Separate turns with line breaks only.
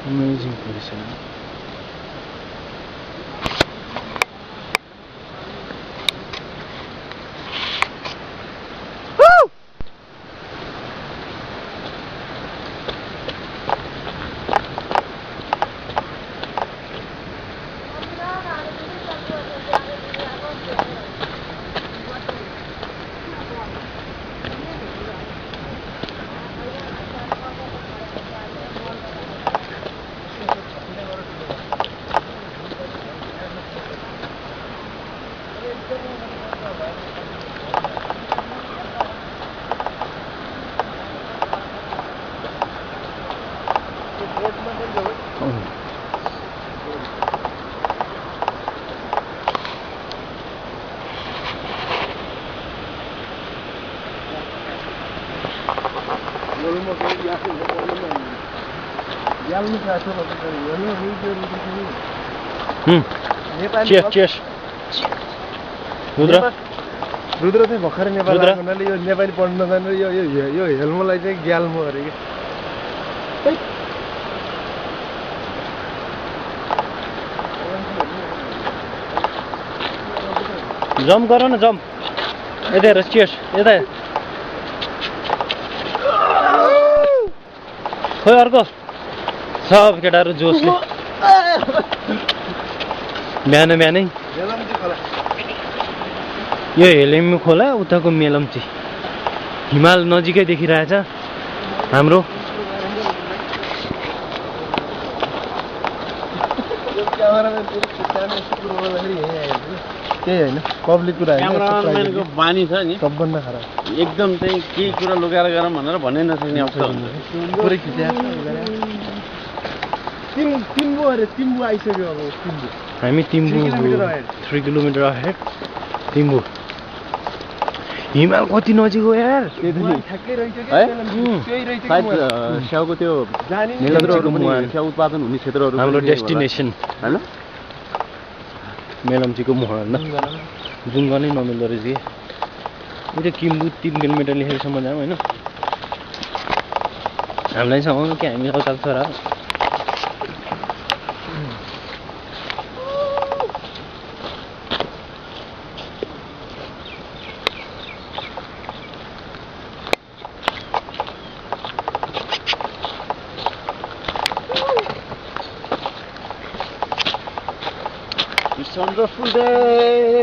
Amazing position. Cheers. Rudra चाहिँ भर्खरै नेपाल आएको हुनाले यो नेपाली पढ्न नजानेर यो हेल्मोलाई चाहिँ ग्याल्मो अरे के जम्प गर न जम्प यता हेर चियर्स यता खोइ अर्को सब केटाहरू जोसले बिहानै यो हेलेम्बु खोला उताको मेलम्ची हिमाल नजिकै देखिरहेछ हाम्रो केही होइन पब्लिक कुरा
क्यामेराम्यानको बानी छ नि
सबभन्दा खराब
एकदम चाहिँ केही कुरा लुकाएर गरौँ भनेर भन्नै नसक्ने अवस्था हुन्छ
पुरै खिचेको तिम्बु अरे तिम्बु आइसक्यो अब तिम्बु हामी तिम्बु 3 किलोमिटर अहेड तिम्बु हिमाल कति नजिक हो यार
स्याउको त्यो स्याउ उत्पादन हुने क्षेत्रहरू
हाम्रो डेस्टिनेसन
हैन
मेलम्चीको मुहान जुन गर्नै नमिल्दो रहेछ कि यो चाहिँ किम्बु 3 किलोमिटर लेखेकोसम्म जाउँ होइन हामीलाई सँगै के हामी औचाल छोरा
Wonderful day.